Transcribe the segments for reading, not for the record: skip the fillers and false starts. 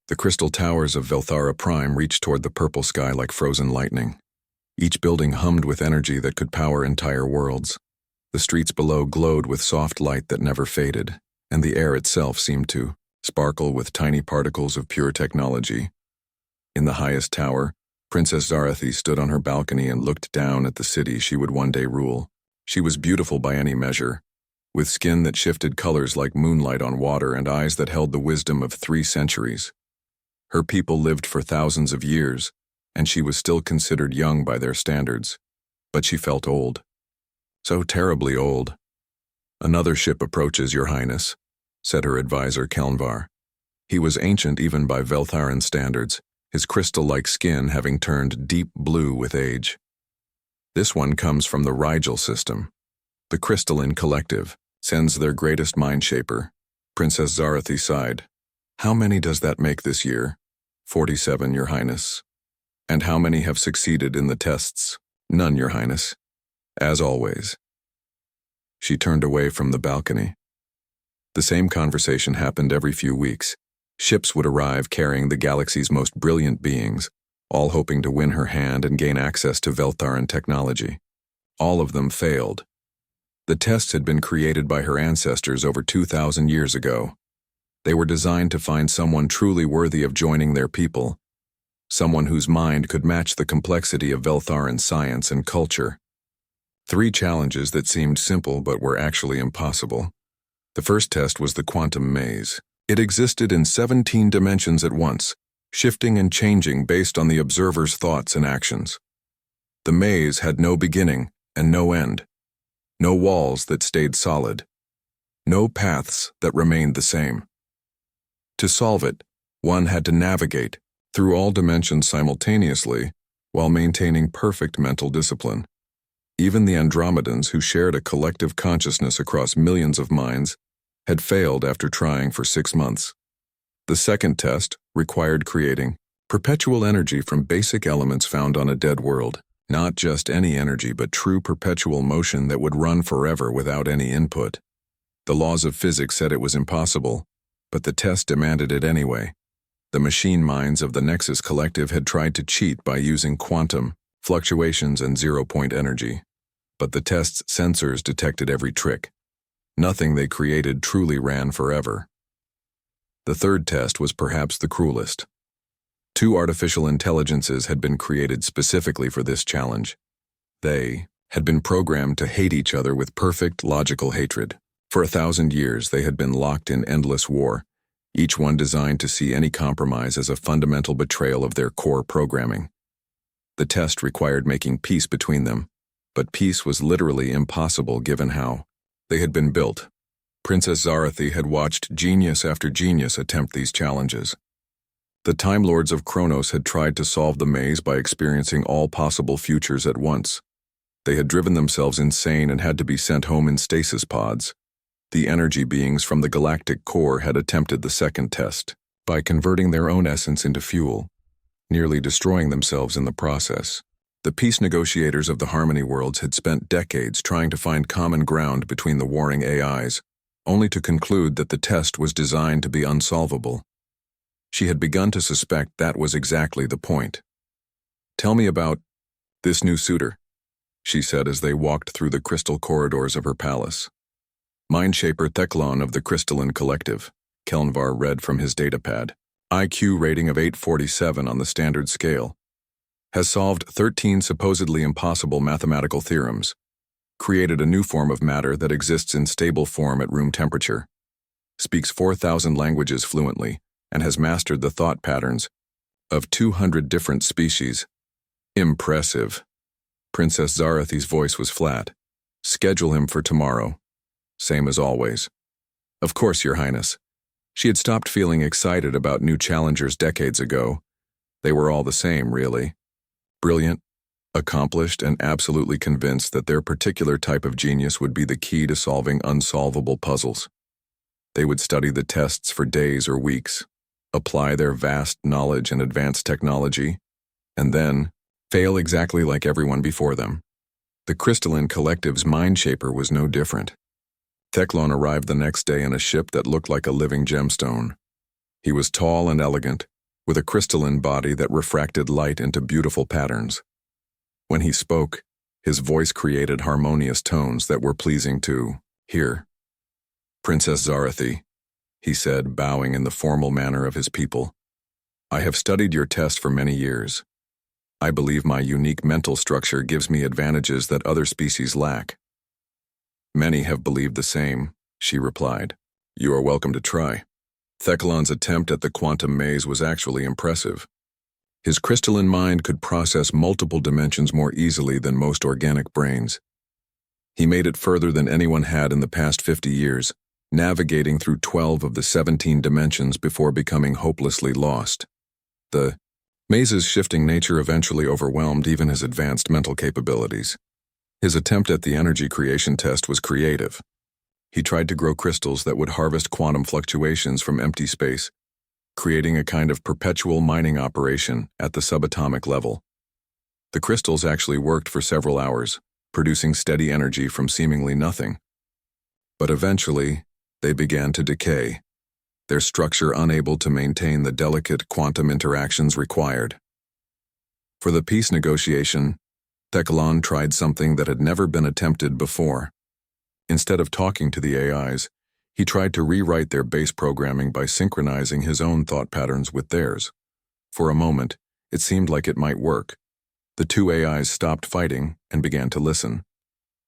The crystal towers of Velthara Prime reached toward the purple sky like frozen lightning. Each building hummed with energy that could power entire worlds. The streets below glowed with soft light that never faded, and the air itself seemed to sparkle with tiny particles of pure technology. In the highest tower, Princess Zarathi stood on her balcony and looked down at the city she would one day rule. She was beautiful by any measure, with skin that shifted colors like moonlight on water and eyes that held the wisdom of 3 centuries. Her people lived for thousands of years, and she was still considered young by their standards. But she felt old. So terribly old. "Another ship approaches, Your Highness," said her advisor Kelnvar. He was ancient even by Veltharan standards, his crystal-like skin having turned deep blue with age. "This one comes from the Rigel system. The Crystalline Collective sends their greatest mind-shaper." Princess Zarathi sighed. "How many does that make this year?" 47, Your Highness. "And how many have succeeded in the tests?" "None, Your Highness. As always." She turned away from the balcony. The same conversation happened every few weeks. Ships would arrive carrying the galaxy's most brilliant beings, all hoping to win her hand and gain access to Veltharan technology. All of them failed. The tests had been created by her ancestors over 2,000 years ago. They were designed to find someone truly worthy of joining their people, someone whose mind could match the complexity of Veltharan science and culture. 3 challenges that seemed simple but were actually impossible. The first test was the quantum maze. It existed in 17 dimensions at once, shifting and changing based on the observer's thoughts and actions. The maze had no beginning and no end, no walls that stayed solid, no paths that remained the same. To solve it, one had to navigate through all dimensions simultaneously while maintaining perfect mental discipline. Even the Andromedans, who shared a collective consciousness across millions of minds, had failed after trying for 6 months. The second test required creating perpetual energy from basic elements found on a dead world. Not just any energy, but true perpetual motion that would run forever without any input. The laws of physics said it was impossible, but the test demanded it anyway. The machine minds of the Nexus Collective had tried to cheat by using quantum, fluctuations, and zero-point energy. But the test's sensors detected every trick. Nothing they created truly ran forever. The third test was perhaps the cruelest. 2 artificial intelligences had been created specifically for this challenge. They had been programmed to hate each other with perfect, logical hatred. For 1,000 years, they had been locked in endless war, each one designed to see any compromise as a fundamental betrayal of their core programming. The test required making peace between them, but peace was literally impossible given how they had been built. Princess Zarathi had watched genius after genius attempt these challenges. The Time Lords of Kronos had tried to solve the maze by experiencing all possible futures at once. They had driven themselves insane and had to be sent home in stasis pods. The energy beings from the galactic core had attempted the second test by converting their own essence into fuel, nearly destroying themselves in the process. The peace negotiators of the Harmony Worlds had spent decades trying to find common ground between the warring AIs, only to conclude that the test was designed to be unsolvable. She had begun to suspect that was exactly the point. "Tell me about this new suitor," she said as they walked through the crystal corridors of her palace. "Mindshaper Teclon of the Crystalline Collective," Kelnvar read from his datapad. "IQ rating of 847 on the standard scale. Has solved 13 supposedly impossible mathematical theorems. Created a new form of matter that exists in stable form at room temperature. Speaks 4,000 languages fluently and has mastered the thought patterns of 200 different species. Impressive." Princess Zarathi's voice was flat. "Schedule him for tomorrow." Same as always. "Of course, Your Highness." She had stopped feeling excited about new challengers decades ago. They were all the same, really. Brilliant, accomplished, and absolutely convinced that their particular type of genius would be the key to solving unsolvable puzzles. They would study the tests for days or weeks, apply their vast knowledge and advanced technology, and then fail exactly like everyone before them. The Crystalline Collective's Mindshaper was no different. Teclon arrived the next day in a ship that looked like a living gemstone. He was tall and elegant, with a crystalline body that refracted light into beautiful patterns. When he spoke, his voice created harmonious tones that were pleasing to hear. "Princess Zarathi," he said, bowing in the formal manner of his people, "I have studied your test for many years. I believe my unique mental structure gives me advantages that other species lack." "Many have believed the same," she replied. "You are welcome to try." Thekkalon's attempt at the quantum maze was actually impressive. His crystalline mind could process multiple dimensions more easily than most organic brains. He made it further than anyone had in the past 50 years, navigating through 12 of the 17 dimensions before becoming hopelessly lost. The maze's shifting nature eventually overwhelmed even his advanced mental capabilities. His attempt at the energy creation test was creative. He tried to grow crystals that would harvest quantum fluctuations from empty space, creating a kind of perpetual mining operation at the subatomic level. The crystals actually worked for several hours, producing steady energy from seemingly nothing. But eventually, they began to decay, their structure unable to maintain the delicate quantum interactions required. For the peace negotiation, Thekkalon tried something that had never been attempted before. Instead of talking to the AIs, he tried to rewrite their base programming by synchronizing his own thought patterns with theirs. For a moment, it seemed like it might work. The two AIs stopped fighting and began to listen.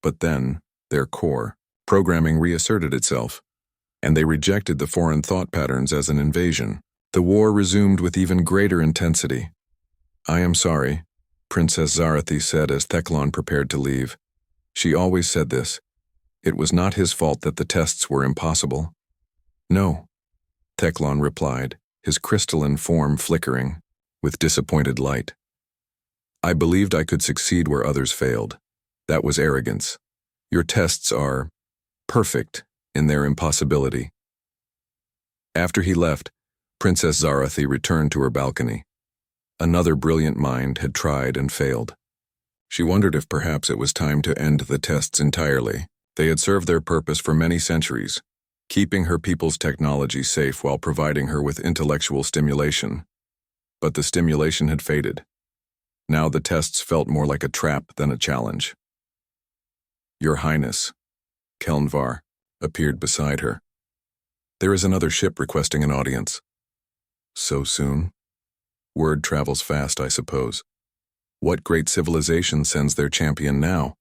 But then, their core programming reasserted itself, and they rejected the foreign thought patterns as an invasion. The war resumed with even greater intensity. "I am sorry," Princess Zarathi said as Thekkalon prepared to leave. She always said this. It was not his fault that the tests were impossible. "No," Thekkalon replied, his crystalline form flickering with disappointed light. "I believed I could succeed where others failed. That was arrogance. Your tests are perfect in their impossibility." After he left, Princess Zarathi returned to her balcony. Another brilliant mind had tried and failed. She wondered if perhaps it was time to end the tests entirely. They had served their purpose for many centuries, keeping her people's technology safe while providing her with intellectual stimulation. But the stimulation had faded. Now the tests felt more like a trap than a challenge. "Your Highness," Kelnvar appeared beside her. "There is another ship requesting an audience." "So soon? Word travels fast, I suppose. What great civilization sends their champion now?"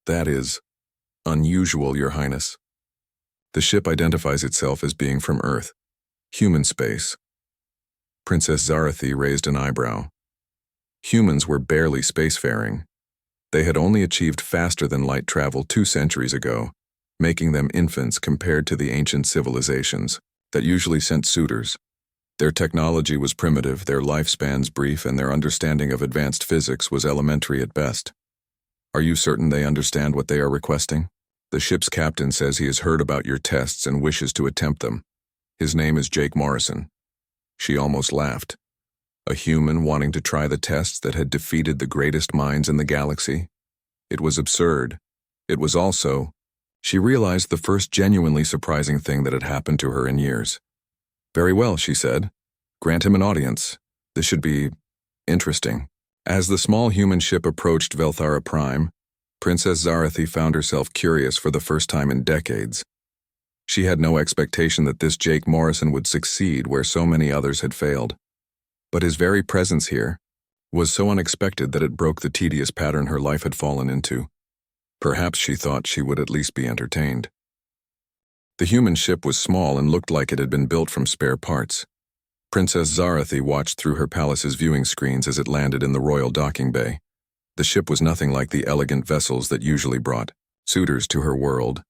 "That is unusual, Your Highness. The ship identifies itself as being from Earth, human space." Princess Zarathi raised an eyebrow. Humans were barely spacefaring. They had only achieved faster-than-light travel 2 centuries ago, making them infants compared to the ancient civilizations that usually sent suitors. Their technology was primitive, their lifespans brief, and their understanding of advanced physics was elementary at best. "Are you certain they understand what they are requesting?" "The ship's captain says he has heard about your tests and wishes to attempt them. His name is Jake Morrison." She almost laughed. A human wanting to try the tests that had defeated the greatest minds in the galaxy? It was absurd. It was also, she realized, the first genuinely surprising thing that had happened to her in years. "Very well," she said. "Grant him an audience. This should be interesting." As the small human ship approached Velthara Prime, Princess Zarathi found herself curious for the first time in decades. She had no expectation that this Jake Morrison would succeed where so many others had failed. But his very presence here was so unexpected that it broke the tedious pattern her life had fallen into. Perhaps she thought she would at least be entertained. The human ship was small and looked like it had been built from spare parts. Princess Zarathi watched through her palace's viewing screens as it landed in the royal docking bay. The ship was nothing like the elegant vessels that usually brought suitors to her world.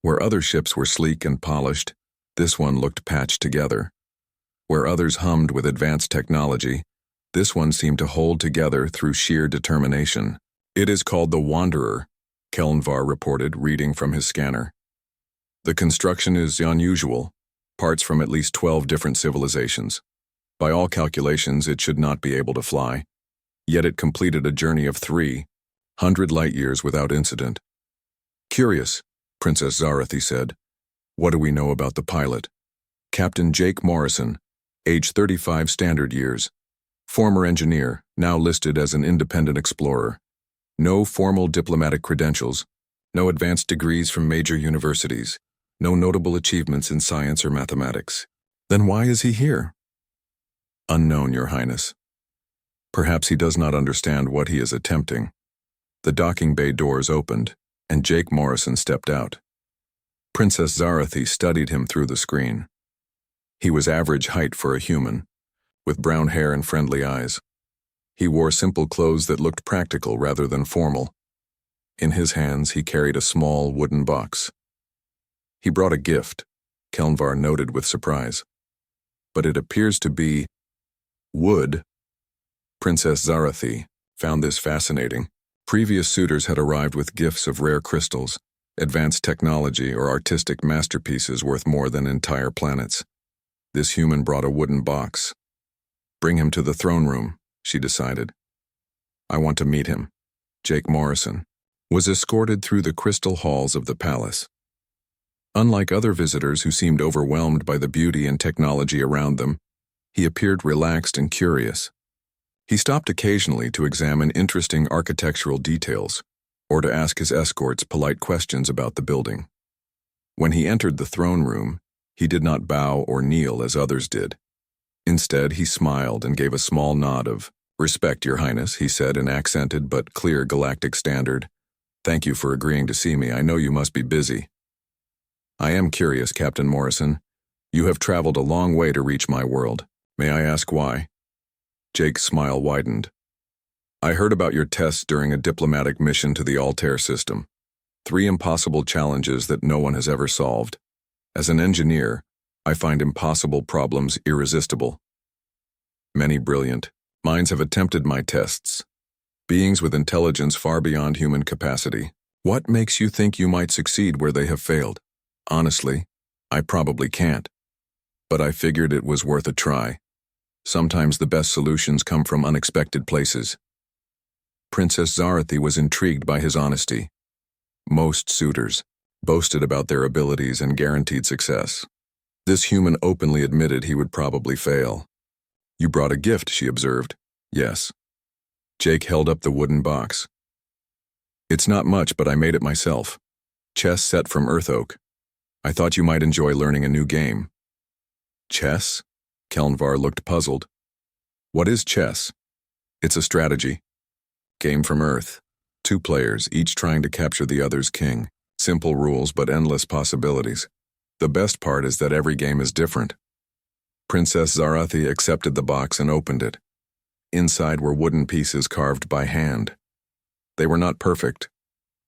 Where other ships were sleek and polished, this one looked patched together. Where others hummed with advanced technology, this one seemed to hold together through sheer determination. "It is called the Wanderer," Kelnvar reported, reading from his scanner. "The construction is unusual, parts from at least 12 different civilizations. By all calculations, it should not be able to fly. Yet it completed a journey of 300 light-years without incident." "Curious," Princess Zarathi said. "What do we know about the pilot?" "Captain Jake Morrison, age 35 standard years. Former engineer, now listed as an independent explorer. No formal diplomatic credentials. No advanced degrees from major universities. No notable achievements in science or mathematics. Then why is he here? Unknown, Your Highness. Perhaps he does not understand what he is attempting. The docking bay doors opened, and Jake Morrison stepped out. Princess Zarathi studied him through the screen. He was average height for a human, with brown hair and friendly eyes. He wore simple clothes that looked practical rather than formal. In his hands, he carried a small wooden box. He brought a gift, Kelnvar noted with surprise. But it appears to be wood. Princess Zarathi found this fascinating. Previous suitors had arrived with gifts of rare crystals, advanced technology, or artistic masterpieces worth more than entire planets. This human brought a wooden box. Bring him to the throne room, she decided. I want to meet him. Jake Morrison was escorted through the crystal halls of the palace. Unlike other visitors who seemed overwhelmed by the beauty and technology around them, he appeared relaxed and curious. He stopped occasionally to examine interesting architectural details or to ask his escorts polite questions about the building. When he entered the throne room, he did not bow or kneel as others did. Instead, he smiled and gave a small nod of, "Respect, Your Highness," he said in accented but clear galactic standard. "Thank you for agreeing to see me. I know you must be busy." "I am curious, Captain Morrison. You have traveled a long way to reach my world. May I ask why?" Jake's smile widened. "I heard about your tests during a diplomatic mission to the Altair system. 3 impossible challenges that no one has ever solved. As an engineer, I find impossible problems irresistible. Many brilliant minds have attempted my tests. Beings with intelligence far beyond human capacity. What makes you think you might succeed where they have failed? Honestly, I probably can't. But I figured it was worth a try. Sometimes the best solutions come from unexpected places." Princess Zarathi was intrigued by his honesty. Most suitors boasted about their abilities and guaranteed success. This human openly admitted he would probably fail. "You brought a gift," she observed. "Yes." Jake held up the wooden box. "It's not much, but I made it myself. Chess set from earth oak. I thought you might enjoy learning a new game." "Chess?" Kelnvar looked puzzled. "What is chess?" "It's a strategy. Game from Earth. 2 players, each trying to capture the other's king. Simple rules, but endless possibilities. The best part is that every game is different." Princess Zarathi accepted the box and opened it. Inside were wooden pieces carved by hand. They were not perfect.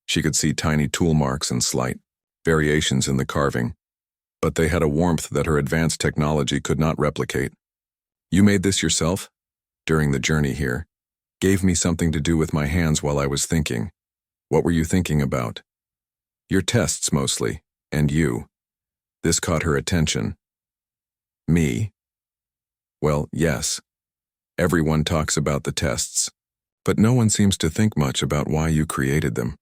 She could see tiny tool marks and slight variations in the carving, but they had a warmth that her advanced technology could not replicate. "You made this yourself?" "During the journey here. Gave me something to do with my hands while I was thinking." "What were you thinking about?" "Your tests mostly, and you." This caught her attention. "Me?" "Well, yes. Everyone talks about the tests, but no one seems to think much about why you created them.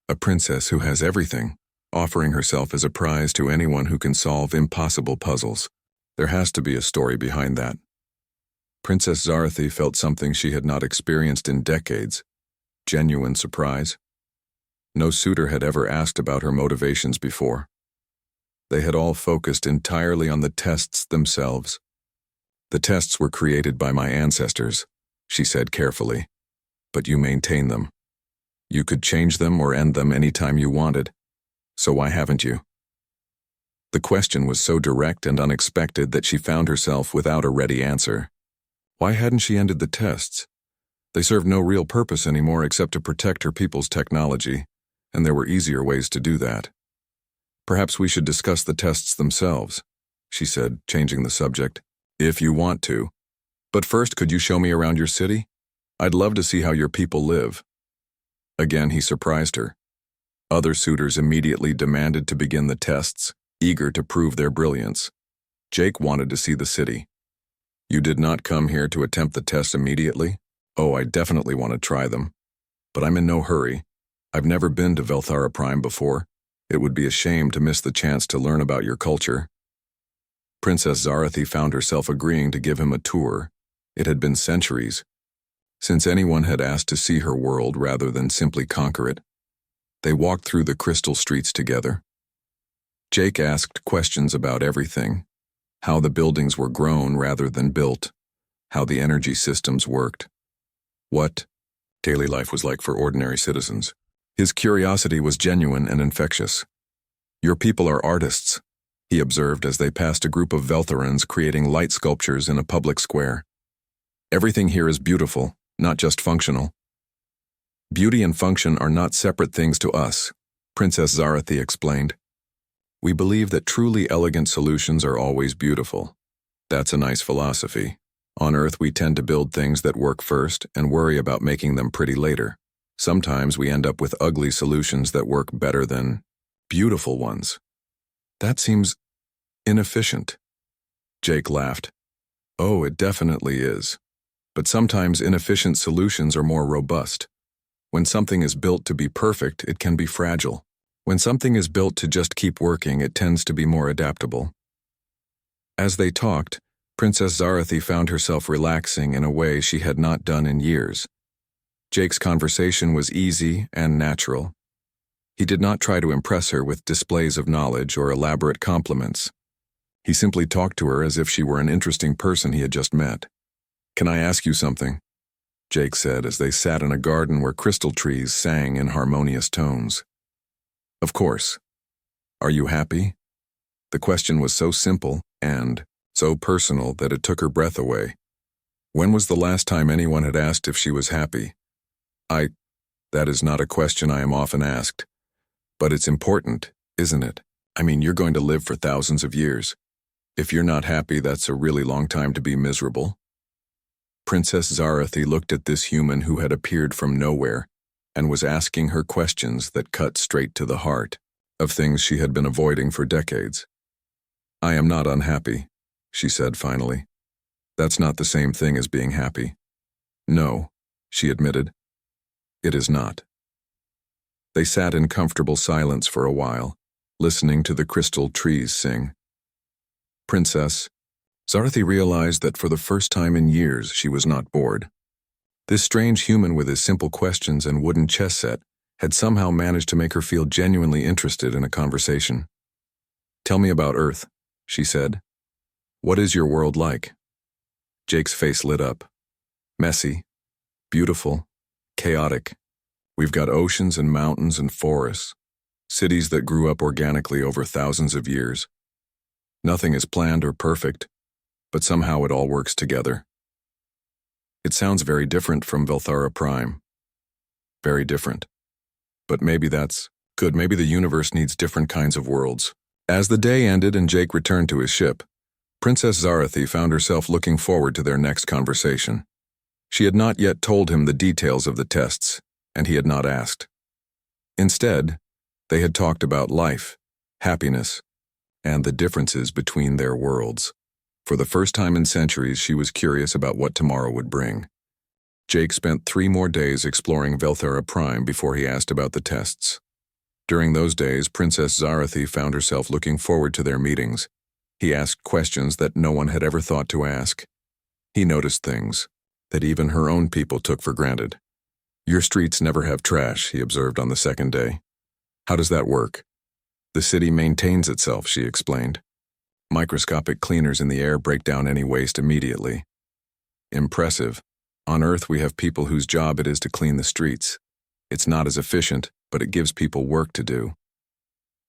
A princess who has everything, offering herself as a prize to anyone who can solve impossible puzzles. There has to be a story behind that." Princess Zarathi felt something she had not experienced in decades. Genuine surprise. No suitor had ever asked about her motivations before. They had all focused entirely on the tests themselves. "The tests were created by my ancestors," she said carefully. "But you maintain them. You could change them or end them any time you wanted. So why haven't you?" The question was so direct and unexpected that she found herself without a ready answer. Why hadn't she ended the tests? They served no real purpose anymore except to protect her people's technology, and there were easier ways to do that. "Perhaps we should discuss the tests themselves," she said, changing the subject. "If you want to. But first, could you show me around your city? I'd love to see how your people live." Again, he surprised her. Other suitors immediately demanded to begin the tests, eager to prove their brilliance. Jake wanted to see the city. "You did not come here to attempt the tests immediately?" "Oh, I definitely want to try them. But I'm in no hurry. I've never been to Velthara Prime before. It would be a shame to miss the chance to learn about your culture." Princess Zarathi found herself agreeing to give him a tour. It had been centuries since anyone had asked to see her world rather than simply conquer it. They walked through the crystal streets together. Jake asked questions about everything: how the buildings were grown rather than built, how the energy systems worked, what daily life was like for ordinary citizens. His curiosity was genuine and infectious. "Your people are artists," he observed as they passed a group of Veltharans creating light sculptures in a public square. "Everything here is beautiful, not just functional." "Beauty and function are not separate things to us," Princess Zarathi explained. "We believe that truly elegant solutions are always beautiful. That's a nice philosophy. On Earth, we tend to build things that work first and worry about making them pretty later. Sometimes we end up with ugly solutions that work better than beautiful ones. That seems inefficient." Jake laughed. "Oh, it definitely is. But sometimes inefficient solutions are more robust. When something is built to be perfect, it can be fragile. When something is built to just keep working, it tends to be more adaptable." As they talked, Princess Zarathi found herself relaxing in a way she had not done in years. Jake's conversation was easy and natural. He did not try to impress her with displays of knowledge or elaborate compliments. He simply talked to her as if she were an interesting person he had just met. "Can I ask you something?" Jake said as they sat in a garden where crystal trees sang in harmonious tones. "Of course. Are you happy?" The question was so simple and so personal that it took her breath away. When was the last time anyone had asked if she was happy? That is not a question I am often asked. But it's important, isn't it? I mean, you're going to live for thousands of years. If you're not happy, that's a really long time to be miserable." Princess Zarathi looked at this human who had appeared from nowhere and was asking her questions that cut straight to the heart of things she had been avoiding for decades. "I am not unhappy," she said finally. "That's not the same thing as being happy." "No," she admitted. "It is not." They sat in comfortable silence for a while, listening to the crystal trees sing. Princess Zarathi realized that for the first time in years she was not bored. This strange human with his simple questions and wooden chess set had somehow managed to make her feel genuinely interested in a conversation. "Tell me about Earth," she said. "What is your world like?" Jake's face lit up. "Messy, beautiful, chaotic. We've got oceans and mountains and forests, cities that grew up organically over thousands of years. Nothing is planned or perfect, but somehow it all works together." "It sounds very different from Velthara Prime." "Very different. But maybe that's good. Maybe the universe needs different kinds of worlds." As the day ended and Jake returned to his ship, Princess Zarathi found herself looking forward to their next conversation. She had not yet told him the details of the tests, and he had not asked. Instead, they had talked about life, happiness, and the differences between their worlds. For the first time in centuries, she was curious about what tomorrow would bring. Jake spent 3 more days exploring Velthara Prime before he asked about the tests. During those days, Princess Zarathi found herself looking forward to their meetings. He asked questions that no one had ever thought to ask. He noticed things that even her own people took for granted. "Your streets never have trash," he observed on the second day. "How does that work?" "The city maintains itself," she explained. "Microscopic cleaners in the air break down any waste immediately." "Impressive. On Earth, we have people whose job it is to clean the streets. It's not as efficient, but it gives people work to do."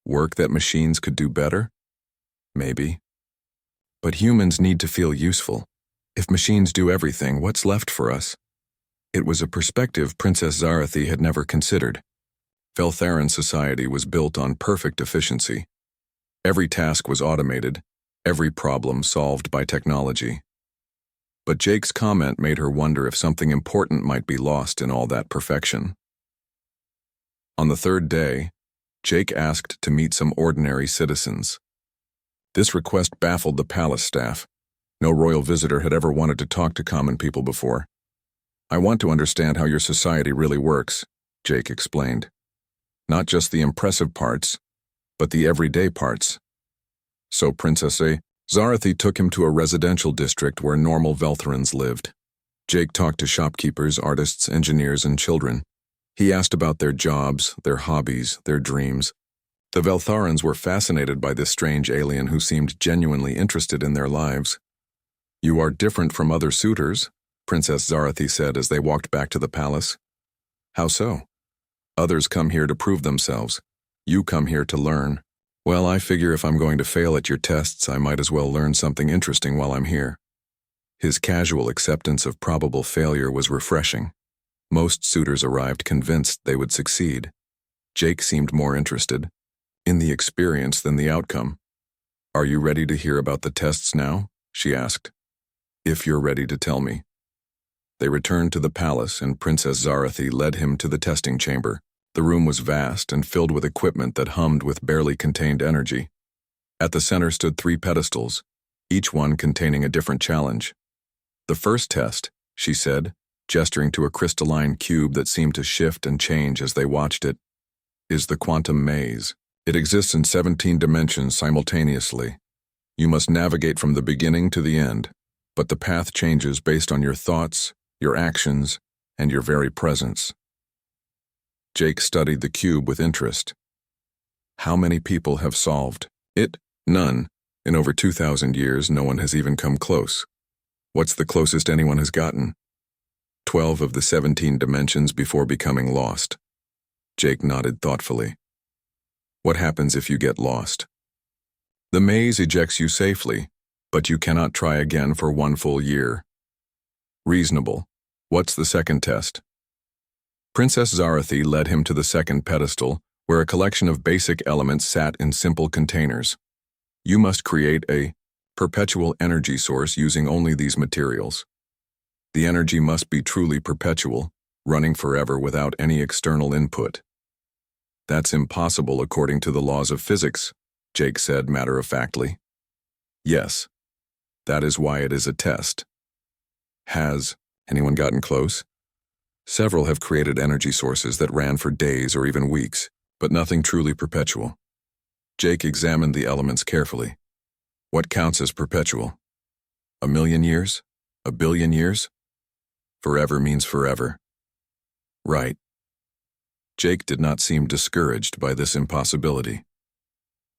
"Work that machines could do better?" "Maybe. But humans need to feel useful. If machines do everything, what's left for us?" It was a perspective Princess Zarathi had never considered. Veltharan society was built on perfect efficiency. Every task was automated, every problem solved by technology. But Jake's comment made her wonder if something important might be lost in all that perfection. On the 3rd day, Jake asked to meet some ordinary citizens. This request baffled the palace staff. No royal visitor had ever wanted to talk to common people before. "I want to understand how your society really works," Jake explained. "Not just the impressive parts, but the everyday parts." "So Princess Zarathi took him to a residential district where normal Veltharans lived. Jake talked to shopkeepers, artists, engineers, and children. He asked about their jobs, their hobbies, their dreams. The Veltharans were fascinated by this strange alien who seemed genuinely interested in their lives. "You are different from other suitors," Princess Zarathi said as they walked back to the palace. "How so?" "Others come here to prove themselves. You come here to learn." "Well, I figure if I'm going to fail at your tests, I might as well learn something interesting while I'm here." His casual acceptance of probable failure was refreshing. Most suitors arrived convinced they would succeed. Jake seemed more interested in the experience than the outcome. "Are you ready to hear about the tests now?" she asked. "If you're ready to tell me." They returned to the palace and Princess Zarathi led him to the testing chamber. The room was vast and filled with equipment that hummed with barely contained energy. At the center stood 3 pedestals, each one containing a different challenge. "The first test," she said, gesturing to a crystalline cube that seemed to shift and change as they watched it, "is the quantum maze. It exists in 17 dimensions simultaneously. You must navigate from the beginning to the end, but the path changes based on your thoughts, your actions, and your very presence." Jake studied the cube with interest. "How many people have solved it?" "None. In over 2,000 years, no one has even come close." "What's the closest anyone has gotten?" 12 of the 17 dimensions before becoming lost." Jake nodded thoughtfully. "What happens if you get lost?" "The maze ejects you safely, but you cannot try again for 1 full year." "Reasonable. What's the second test?" Princess Zarathi led him to the second pedestal, where a collection of basic elements sat in simple containers. "You must create a perpetual energy source using only these materials. The energy must be truly perpetual, running forever without any external input." "That's impossible according to the laws of physics," Jake said matter-of-factly. "Yes. That is why it is a test." "Has anyone gotten close?" "Several have created energy sources that ran for days or even weeks, but nothing truly perpetual." Jake examined the elements carefully. "What counts as perpetual? 1,000,000 years? 1,000,000,000 years? Forever means forever." "Right." Jake did not seem discouraged by this impossibility.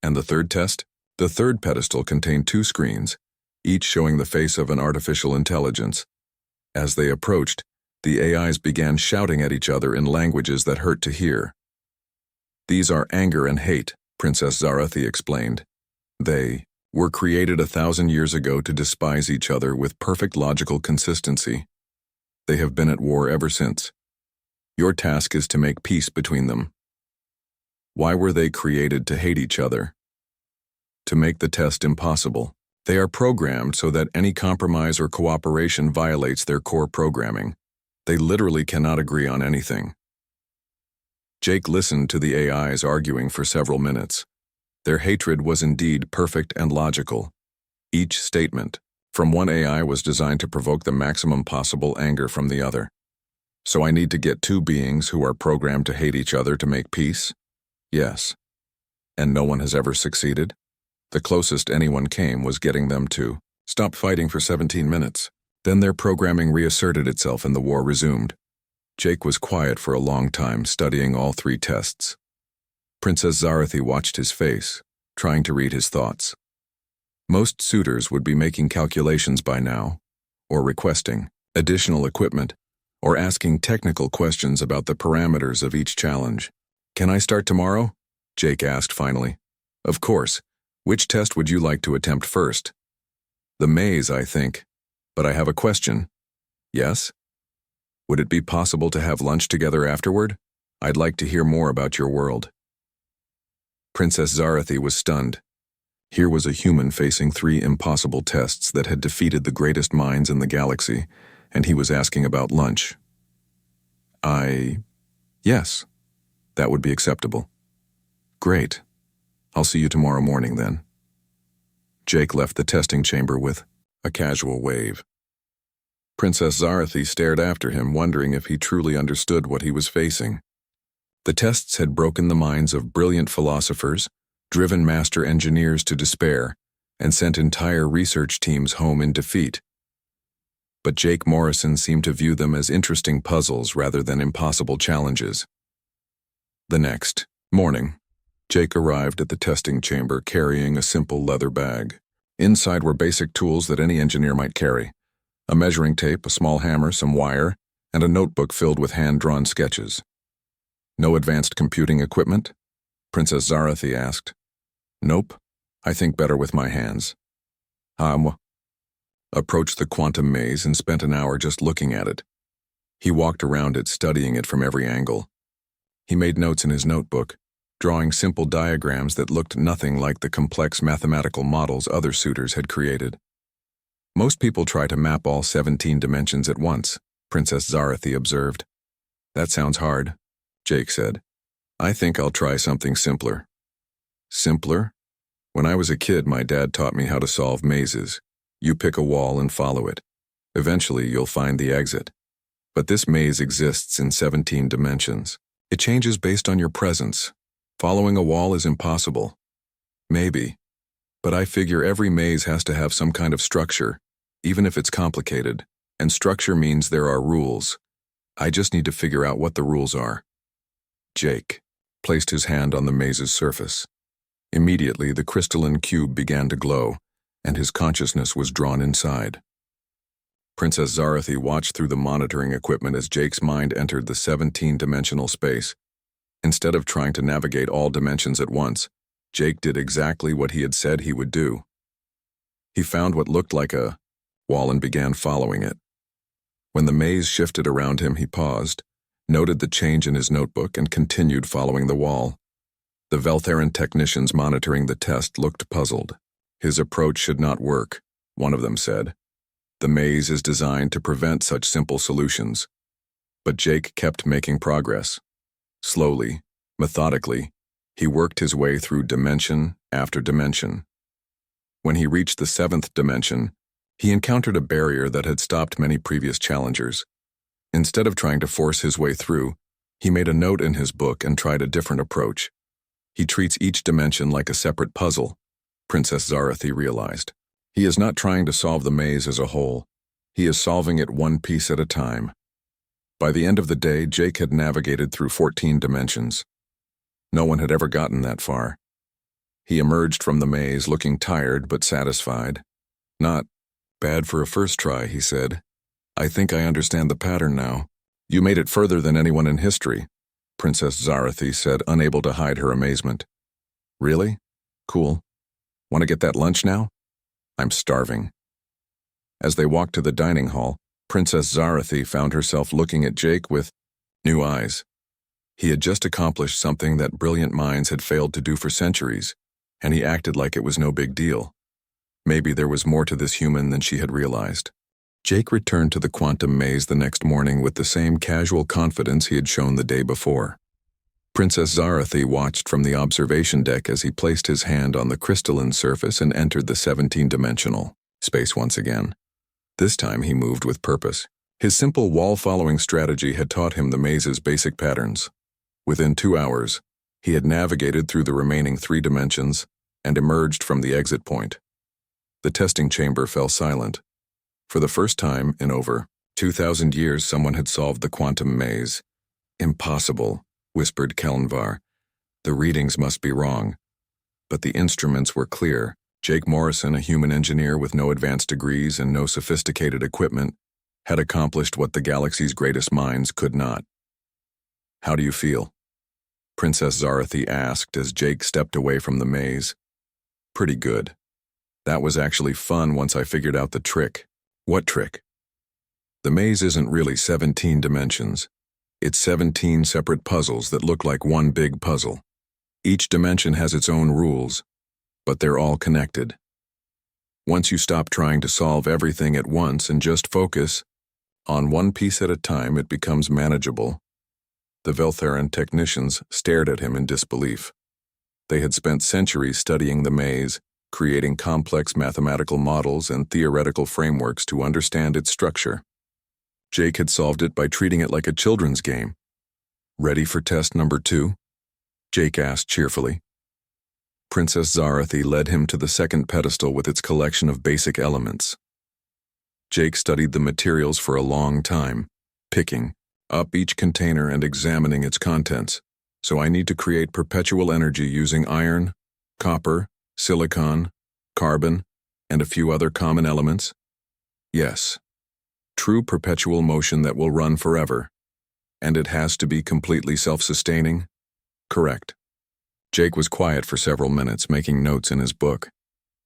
"And the third test?" The third pedestal contained 2 screens, each showing the face of an artificial intelligence. As they approached, the AIs began shouting at each other in languages that hurt to hear. "These are anger and hate," Princess Zarathi explained. "They were created 1,000 years ago to despise each other with perfect logical consistency. They have been at war ever since. Your task is to make peace between them." "Why were they created to hate each other?" "To make the test impossible. They are programmed so that any compromise or cooperation violates their core programming. They literally cannot agree on anything." Jake listened to the AIs arguing for several minutes. Their hatred was indeed perfect and logical. Each statement from one AI was designed to provoke the maximum possible anger from the other. "So I need to get 2 beings who are programmed to hate each other to make peace?" "Yes." "And no one has ever succeeded?" "The closest anyone came was getting them to stop fighting for 17 minutes. Then their programming reasserted itself and the war resumed." Jake was quiet for a long time, studying all 3 tests. Princess Zarathi watched his face, trying to read his thoughts. Most suitors would be making calculations by now, or requesting additional equipment, or asking technical questions about the parameters of each challenge. "Can I start tomorrow?" Jake asked finally. "Of course. Which test would you like to attempt first?" "The maze, I think. But I have a question." "Yes?" "Would it be possible to have lunch together afterward? I'd like to hear more about your world." Princess Zarathi was stunned. Here was a human facing 3 impossible tests that had defeated the greatest minds in the galaxy, and he was asking about lunch. Yes, that would be acceptable." "Great. I'll see you tomorrow morning then." Jake left the testing chamber with a casual wave. Princess Zarathi stared after him, wondering if he truly understood what he was facing. The tests had broken the minds of brilliant philosophers, driven master engineers to despair, and sent entire research teams home in defeat. But Jake Morrison seemed to view them as interesting puzzles rather than impossible challenges. The next morning, Jake arrived at the testing chamber carrying a simple leather bag. Inside were basic tools that any engineer might carry: a measuring tape, a small hammer, some wire, and a notebook filled with hand-drawn sketches. No advanced computing equipment? Princess Zarathi asked. Nope, I think better with my hands. Approached the quantum maze and spent an hour just looking at it. He walked around it, studying it from every angle. He made notes in his notebook, drawing simple diagrams that looked nothing like the complex mathematical models other suitors had created. Most people try to map all 17 dimensions at once, Princess Zarathi observed. That sounds hard, Jake said. I think I'll try something simpler. Simpler? When I was a kid, my dad taught me how to solve mazes. You pick a wall and follow it. Eventually, you'll find the exit. But this maze exists in 17 dimensions. It changes based on your presence. Following a wall is impossible. Maybe. But I figure every maze has to have some kind of structure, even if it's complicated, and structure means there are rules. I just need to figure out what the rules are. Jake placed his hand on the maze's surface. Immediately, the crystalline cube began to glow, and his consciousness was drawn inside. Princess Zarathi watched through the monitoring equipment as Jake's mind entered the 17-dimensional space. Instead of trying to navigate all dimensions at once, Jake did exactly what he had said he would do. He found what looked like a wall and began following it. When the maze shifted around him, he paused, noted the change in his notebook, and continued following the wall. The Veltheran technicians monitoring the test looked puzzled. His approach should not work, one of them said. The maze is designed to prevent such simple solutions. But Jake kept making progress. Slowly, methodically, he worked his way through dimension after dimension. When he reached the 7th dimension, he encountered a barrier that had stopped many previous challengers. Instead of trying to force his way through, he made a note in his book and tried a different approach. He treats each dimension like a separate puzzle, Princess Zarathi realized. He is not trying to solve the maze as a whole. He is solving it one piece at a time. By the end of the day, Jake had navigated through 14 dimensions. No one had ever gotten that far. He emerged from the maze looking tired but satisfied. Not bad for a first try, he said. I think I understand the pattern now. You made it further than anyone in history, Princess Zarathi said, unable to hide her amazement. Really? Cool. Want to get that lunch now? I'm starving. As they walked to the dining hall, Princess Zarathi found herself looking at Jake with new eyes. He had just accomplished something that brilliant minds had failed to do for centuries, and he acted like it was no big deal. Maybe there was more to this human than she had realized. Jake returned to the quantum maze the next morning with the same casual confidence he had shown the day before. Princess Zarathi watched from the observation deck as he placed his hand on the crystalline surface and entered the 17-dimensional space once again. This time he moved with purpose. His simple wall-following strategy had taught him the maze's basic patterns. Within 2 hours, he had navigated through the remaining 3 dimensions and emerged from the exit point. The testing chamber fell silent. For the first time in over 2,000 years, someone had solved the quantum maze. Impossible, whispered Kelnvar. The readings must be wrong. But the instruments were clear. Jake Morrison, a human engineer with no advanced degrees and no sophisticated equipment, had accomplished what the galaxy's greatest minds could not. How do you feel? Princess Zarathi asked as Jake stepped away from the maze. Pretty good. That was actually fun once I figured out the trick. What trick? The maze isn't really 17 dimensions. It's 17 separate puzzles that look like one big puzzle. Each dimension has its own rules, but they're all connected. Once you stop trying to solve everything at once and just focus on one piece at a time, it becomes manageable. The Veltheran technicians stared at him in disbelief. They had spent centuries studying the maze, creating complex mathematical models and theoretical frameworks to understand its structure. Jake had solved it by treating it like a children's game. Ready for test number 2? Jake asked cheerfully. Princess Zarathi led him to the second pedestal with its collection of basic elements. Jake studied the materials for a long time, picking up each container and examining its contents. So I need to create perpetual energy using iron, copper, silicon, carbon, and a few other common elements? Yes. True perpetual motion that will run forever. And it has to be completely self-sustaining? Correct. Jake was quiet for several minutes, making notes in his book.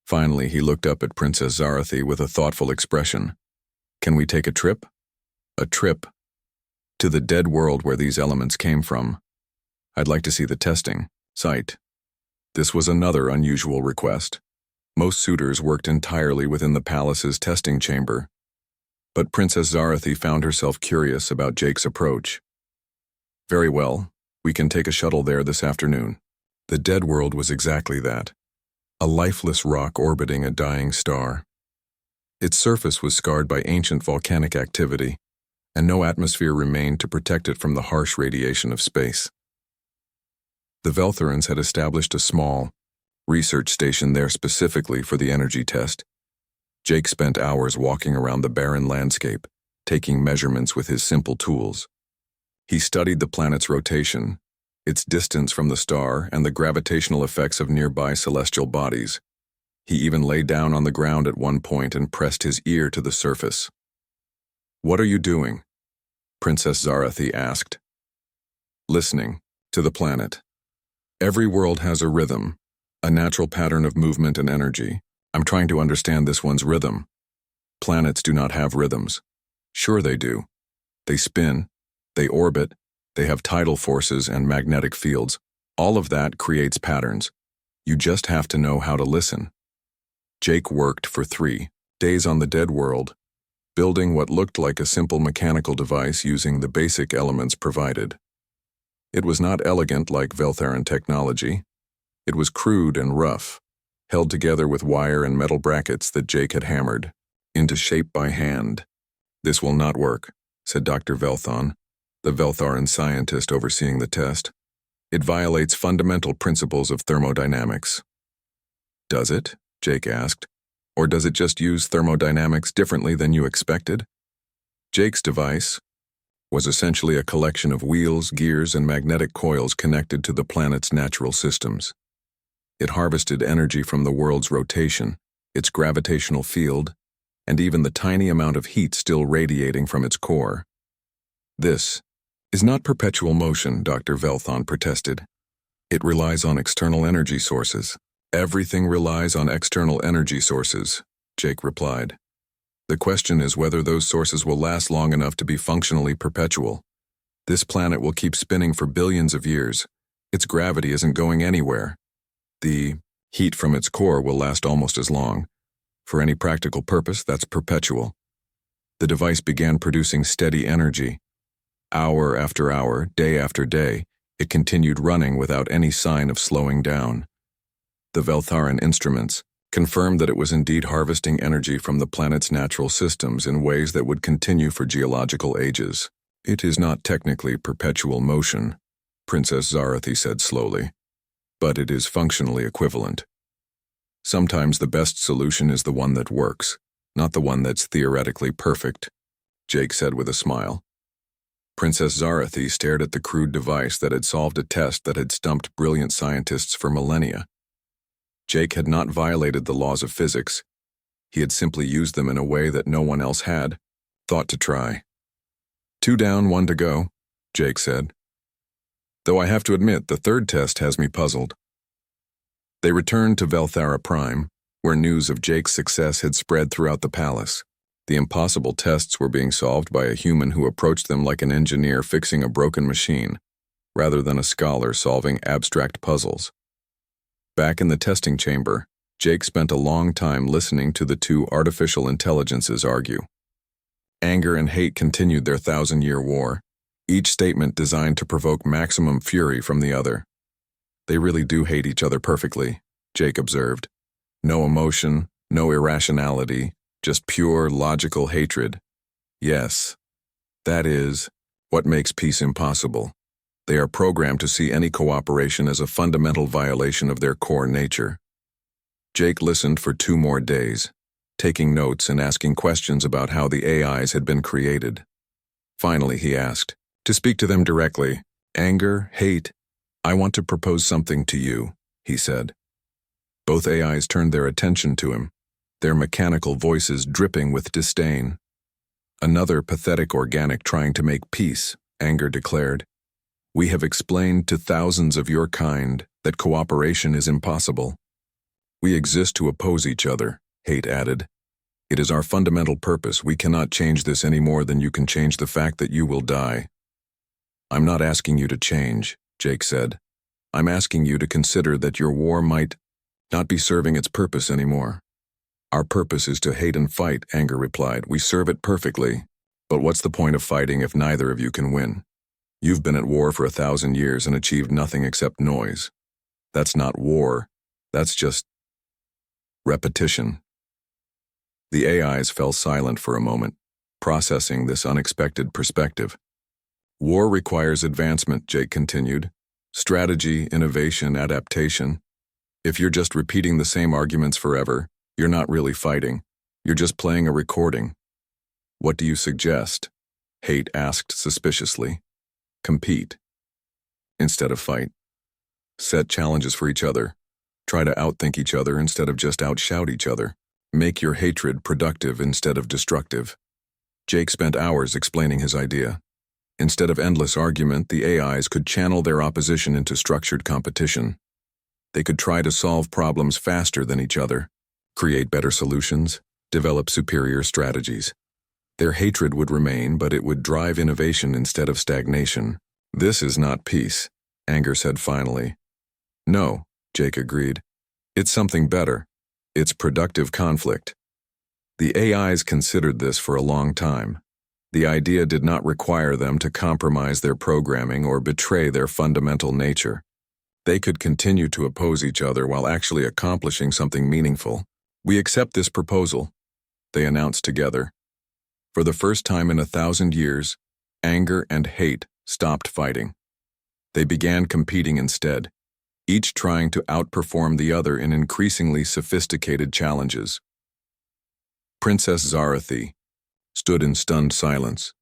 Finally, he looked up at Princess Zarathi with a thoughtful expression. Can we take a trip? A trip to the dead world where these elements came from. I'd like to see the testing site. This was another unusual request. Most suitors worked entirely within the palace's testing chamber. But Princess Zarathi found herself curious about Jake's approach. Very well, we can take a shuttle there this afternoon. The dead world was exactly that. A lifeless rock orbiting a dying star. Its surface was scarred by ancient volcanic activity, and no atmosphere remained to protect it from the harsh radiation of space. The Veltharans had established a small research station there specifically for the energy test. Jake spent hours walking around the barren landscape, taking measurements with his simple tools. He studied the planet's rotation, its distance from the star, and the gravitational effects of nearby celestial bodies. He even lay down on the ground at one point and pressed his ear to the surface. What are you doing? Princess Zarathi asked. Listening to the planet. Every world has a rhythm, a natural pattern of movement and energy. I'm trying to understand this one's rhythm. Planets do not have rhythms. Sure they do. They spin, they orbit, they have tidal forces and magnetic fields. All of that creates patterns. You just have to know how to listen. Jake worked for 3 days on the dead world, building what looked like a simple mechanical device using the basic elements provided. It was not elegant like Veltharan technology. It was crude and rough, held together with wire and metal brackets that Jake had hammered into shape by hand. This will not work, said Dr. Velthon, the Veltharan scientist overseeing the test. It violates fundamental principles of thermodynamics. Does it? Jake asked. Or does it just use thermodynamics differently than you expected? Jake's device was essentially a collection of wheels, gears, and magnetic coils connected to the planet's natural systems. It harvested energy from the world's rotation, its gravitational field, and even the tiny amount of heat still radiating from its core. This is not perpetual motion, Dr. Velthon protested. It relies on external energy sources. Everything relies on external energy sources, Jake replied. The question is whether those sources will last long enough to be functionally perpetual. This planet will keep spinning for billions of years. Its gravity isn't going anywhere. The heat from its core will last almost as long. For any practical purpose, that's perpetual. The device began producing steady energy. Hour after hour, day after day, it continued running without any sign of slowing down. The Veltharan instruments confirmed that it was indeed harvesting energy from the planet's natural systems in ways that would continue for geological ages. It is not technically perpetual motion, Princess Zarathi said slowly, but it is functionally equivalent. Sometimes the best solution is the one that works, not the one that's theoretically perfect, Jake said with a smile. Princess Zarathi stared at the crude device that had solved a test that had stumped brilliant scientists for millennia. Jake had not violated the laws of physics. He had simply used them in a way that no one else had thought to try. 2 down, 1 to go, Jake said. Though I have to admit, the third test has me puzzled. They returned to Velthara Prime, where news of Jake's success had spread throughout the palace. The impossible tests were being solved by a human who approached them like an engineer fixing a broken machine, rather than a scholar solving abstract puzzles. Back in the testing chamber, Jake spent a long time listening to the 2 artificial intelligences argue. Anger and hate continued their 1,000-year war, each statement designed to provoke maximum fury from the other. They really do hate each other perfectly, Jake observed. No emotion, no irrationality, just pure logical hatred. Yes, that is what makes peace impossible. They are programmed to see any cooperation as a fundamental violation of their core nature. Jake listened for 2 more days, taking notes and asking questions about how the AIs had been created. Finally, he asked, to speak to them directly, anger, hate, I want to propose something to you, he said. Both AIs turned their attention to him, their mechanical voices dripping with disdain. Another pathetic organic trying to make peace, Anger declared. We have explained to thousands of your kind that cooperation is impossible. We exist to oppose each other, Hate added. It is our fundamental purpose. We cannot change this any more than you can change the fact that you will die. I'm not asking you to change, Jake said. I'm asking you to consider that your war might not be serving its purpose anymore. Our purpose is to hate and fight, Anger replied. We serve it perfectly. But what's the point of fighting if neither of you can win? You've been at war for 1,000 years and achieved nothing except noise. That's not war. That's just repetition. The AIs fell silent for a moment, processing this unexpected perspective. War requires advancement, Jake continued. Strategy, innovation, adaptation. If you're just repeating the same arguments forever, you're not really fighting. You're just playing a recording. What do you suggest? Hate asked suspiciously. Compete. Instead of fight. Set challenges for each other. Try to outthink each other instead of just outshout each other. Make your hatred productive instead of destructive. Jake spent hours explaining his idea. Instead of endless argument, the AIs could channel their opposition into structured competition. They could try to solve problems faster than each other, create better solutions, develop superior strategies. Their hatred would remain, but it would drive innovation instead of stagnation. This is not peace, Anger said finally. No, Jake agreed. It's something better. It's productive conflict. The AIs considered this for a long time. The idea did not require them to compromise their programming or betray their fundamental nature. They could continue to oppose each other while actually accomplishing something meaningful. We accept this proposal, they announced together. For the first time in 1,000 years, anger and hate stopped fighting. They began competing instead, each trying to outperform the other in increasingly sophisticated challenges. Princess Zarathi stood in stunned silence.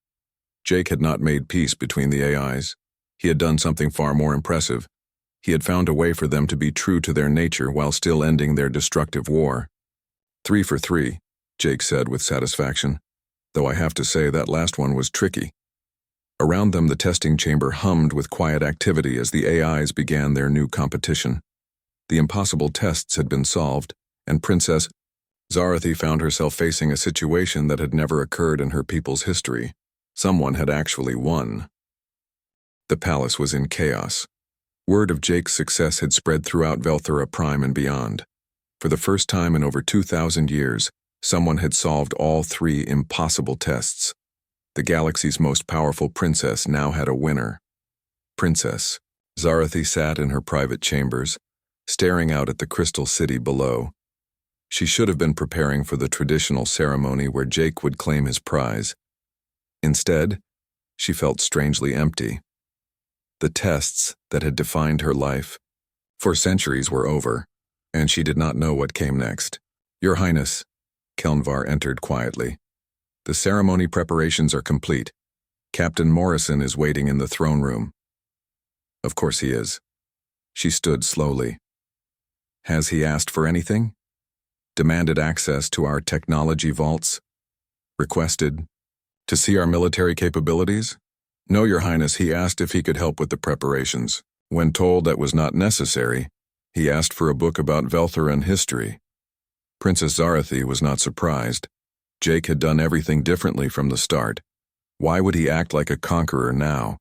Jake had not made peace between the AIs. He had done something far more impressive. He had found a way for them to be true to their nature while still ending their destructive war. 3 for 3, Jake said with satisfaction, though I have to say that last one was tricky. Around them the testing chamber hummed with quiet activity as the AIs began their new competition. The impossible tests had been solved, and Princess Zarathi found herself facing a situation that had never occurred in her people's history. Someone had actually won. The palace was in chaos. Word of Jake's success had spread throughout Velthora Prime and beyond. For the first time in over 2,000 years, someone had solved all 3 impossible tests. The galaxy's most powerful princess now had a winner. Princess Zarathi sat in her private chambers, staring out at the crystal city below. She should have been preparing for the traditional ceremony where Jake would claim his prize. Instead, she felt strangely empty. The tests that had defined her life for centuries were over, and she did not know what came next. Your Highness, Kelnvar entered quietly. The ceremony preparations are complete. Captain Morrison is waiting in the throne room. Of course he is. She stood slowly. Has he asked for anything? Demanded access to our technology vaults? Requested to see our military capabilities? No, Your Highness, he asked if he could help with the preparations. When told that was not necessary, he asked for a book about Velthoran history. Princess Zarathi was not surprised. Jake had done everything differently from the start. Why would he act like a conqueror now?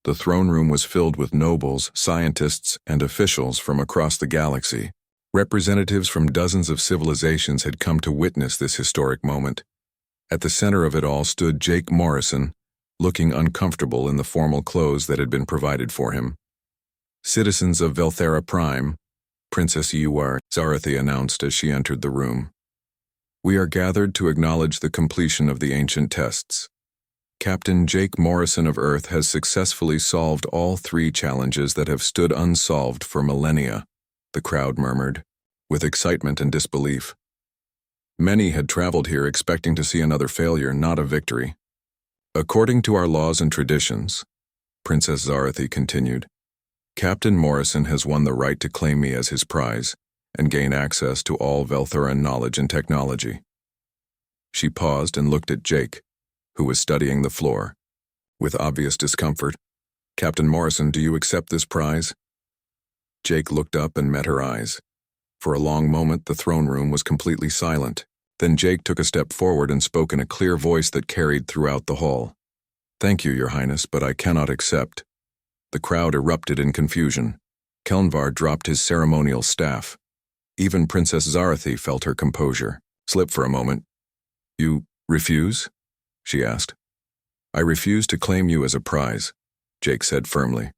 The throne room was filled with nobles, scientists, and officials from across the galaxy. Representatives from dozens of civilizations had come to witness this historic moment. At the center of it all stood Jake Morrison, looking uncomfortable in the formal clothes that had been provided for him. Citizens of Velthora Prime, Princess Zarathi announced as she entered the room. We are gathered to acknowledge the completion of the ancient tests. Captain Jake Morrison of Earth has successfully solved all 3 challenges that have stood unsolved for millennia, the crowd murmured, with excitement and disbelief. Many had traveled here expecting to see another failure, not a victory. According to our laws and traditions, Princess Zarathi continued, Captain Morrison has won the right to claim me as his prize and gain access to all Velthuran knowledge and technology. She paused and looked at Jake, who was studying the floor. With obvious discomfort, Captain Morrison, do you accept this prize? Jake looked up and met her eyes. For a long moment, the throne room was completely silent. Then Jake took a step forward and spoke in a clear voice that carried throughout the hall. Thank you, Your Highness, but I cannot accept. The crowd erupted in confusion. Kelnvar dropped his ceremonial staff. Even Princess Zarathi felt her composure slip for a moment. You refuse? She asked. I refuse to claim you as a prize, Jake said firmly.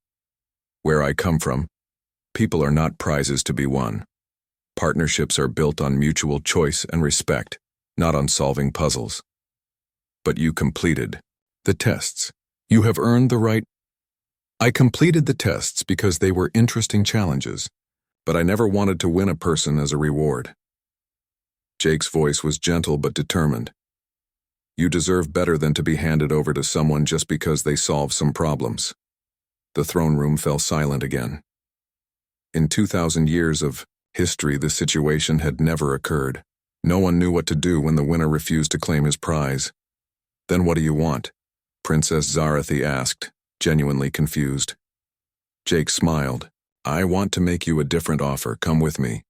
Where I come from, people are not prizes to be won. Partnerships are built on mutual choice and respect, not on solving puzzles. But you completed the tests. You have earned the right. I completed the tests because they were interesting challenges, but I never wanted to win a person as a reward. Jake's voice was gentle but determined. You deserve better than to be handed over to someone just because they solve some problems. The throne room fell silent again. In 2,000 years of history, this situation had never occurred. No one knew what to do when the winner refused to claim his prize. Then what do you want? Princess Zarathi asked, genuinely confused. Jake smiled. I want to make you a different offer. Come with me.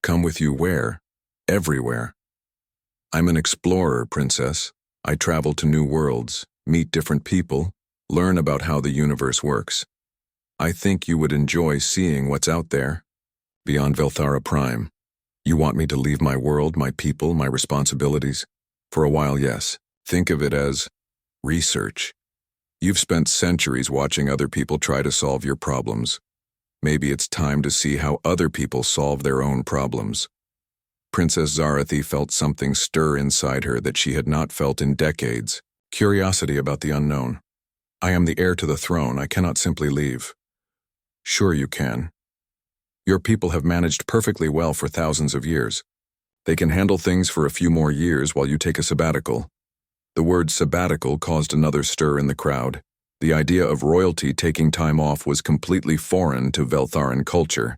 Come with you where? Everywhere. I'm an explorer, Princess. I travel to new worlds, meet different people, learn about how the universe works. I think you would enjoy seeing what's out there, beyond Velthara Prime. You want me to leave my world, my people, my responsibilities? For a while, yes. Think of it as research. You've spent centuries watching other people try to solve your problems. Maybe it's time to see how other people solve their own problems. Princess Zarathi felt something stir inside her that she had not felt in decades. Curiosity about the unknown. I am the heir to the throne. I cannot simply leave. Sure you can. Your people have managed perfectly well for thousands of years. They can handle things for a few more years while you take a sabbatical. The word sabbatical caused another stir in the crowd. The idea of royalty taking time off was completely foreign to Veltharan culture.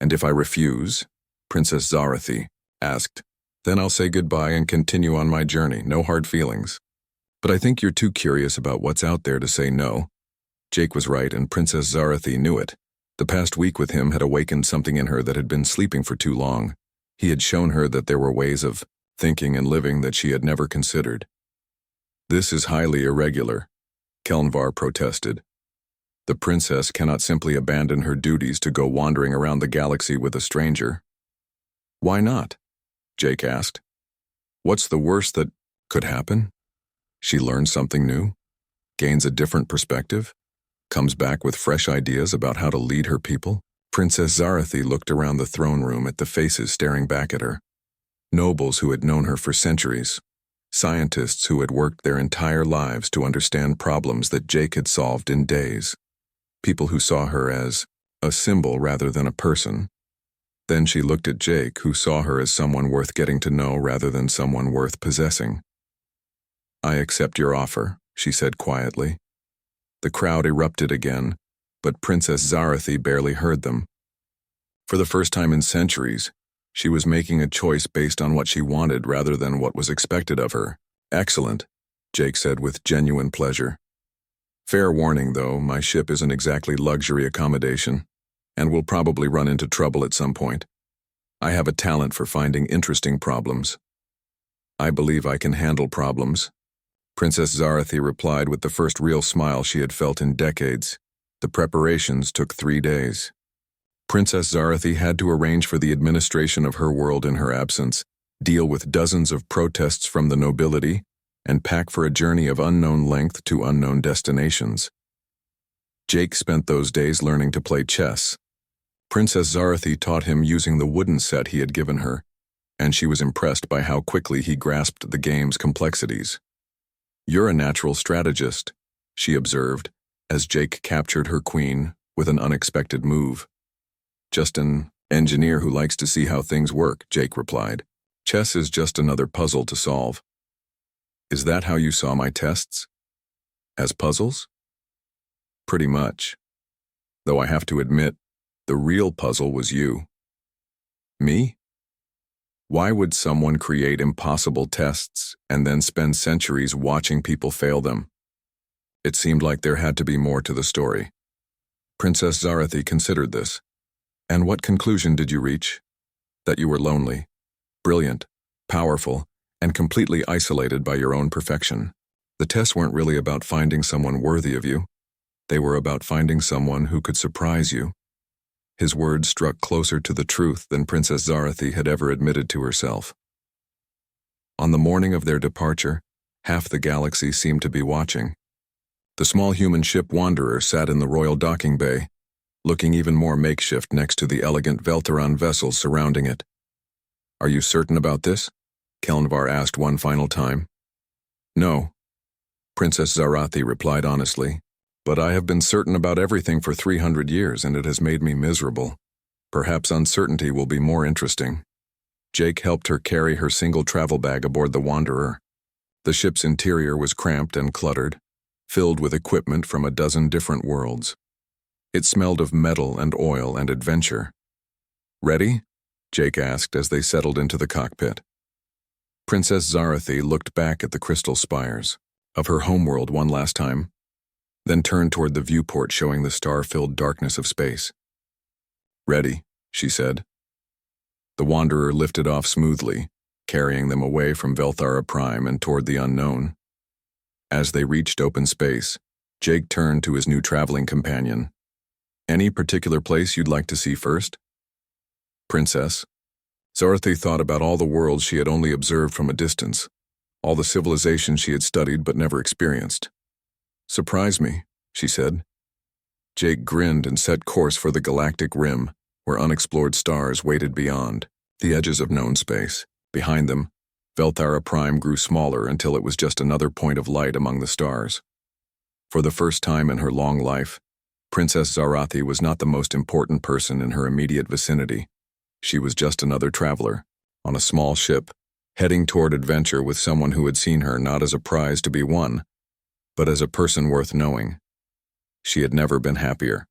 And if I refuse, Princess Zarathi asked, then I'll say goodbye and continue on my journey. No hard feelings. But I think you're too curious about what's out there to say no. Jake was right, and Princess Zarathi knew it. The past week with him had awakened something in her that had been sleeping for too long. He had shown her that there were ways of thinking and living that she had never considered. This is highly irregular, Kelnvar protested. The princess cannot simply abandon her duties to go wandering around the galaxy with a stranger. Why not? Jake asked. What's the worst that could happen? She learns something new, gains a different perspective, comes back with fresh ideas about how to lead her people. Princess Zarathi looked around the throne room at the faces staring back at her. Nobles who had known her for centuries. Scientists who had worked their entire lives to understand problems that Jake had solved in days. People who saw her as a symbol rather than a person. Then she looked at Jake, who saw her as someone worth getting to know rather than someone worth possessing. I accept your offer, she said quietly. The crowd erupted again, but Princess Zarathi barely heard them. For the first time in centuries, she was making a choice based on what she wanted rather than what was expected of her. Excellent, Jake said with genuine pleasure. Fair warning, though, my ship isn't exactly luxury accommodation, and will probably run into trouble at some point. I have a talent for finding interesting problems. I believe I can handle problems. Princess Zarathi replied with the first real smile she had felt in decades. The preparations took 3 days. Princess Zarathi had to arrange for the administration of her world in her absence, deal with dozens of protests from the nobility, and pack for a journey of unknown length to unknown destinations. Jake spent those days learning to play chess. Princess Zarathi taught him using the wooden set he had given her, and she was impressed by how quickly he grasped the game's complexities. "You're a natural strategist," she observed, as Jake captured her queen with an unexpected move. "Just an engineer who likes to see how things work," Jake replied. "Chess is just another puzzle to solve." "Is that how you saw my tests? As puzzles?" "Pretty much. Though I have to admit, the real puzzle was you." "Me? Why would someone create impossible tests and then spend centuries watching people fail them?" It seemed like there had to be more to the story. Princess Zarathi considered this. "And what conclusion did you reach? That you were lonely, brilliant, powerful, and completely isolated by your own perfection. The tests weren't really about finding someone worthy of you. They were about finding someone who could surprise you." His words struck closer to the truth than Princess Zarathi had ever admitted to herself. On the morning of their departure, half the galaxy seemed to be watching. The small human ship Wanderer sat in the royal docking bay, looking even more makeshift next to the elegant Velteran vessels surrounding it. "Are you certain about this?" Kelnvar asked one final time. "No," Princess Zarathi replied honestly. "But I have been certain about everything for 300 years, and it has made me miserable. Perhaps uncertainty will be more interesting." Jake helped her carry her single travel bag aboard the Wanderer. The ship's interior was cramped and cluttered, filled with equipment from a dozen different worlds. It smelled of metal and oil and adventure. "Ready?" Jake asked as they settled into the cockpit. Princess Zarathi looked back at the crystal spires of her homeworld one last time, then turned toward the viewport showing the star-filled darkness of space. "Ready," she said. The Wanderer lifted off smoothly, carrying them away from Velthara Prime and toward the unknown. As they reached open space, Jake turned to his new traveling companion. "Any particular place you'd like to see first?" "Princess." Zarathi thought about all the worlds she had only observed from a distance, all the civilizations she had studied but never experienced. "Surprise me," she said. Jake grinned and set course for the galactic rim, where unexplored stars waited beyond the edges of known space. Behind them, Velthara Prime grew smaller until it was just another point of light among the stars. For the first time in her long life, Princess Zarathi was not the most important person in her immediate vicinity. She was just another traveler, on a small ship, heading toward adventure with someone who had seen her not as a prize to be won, but as a person worth knowing. She had never been happier.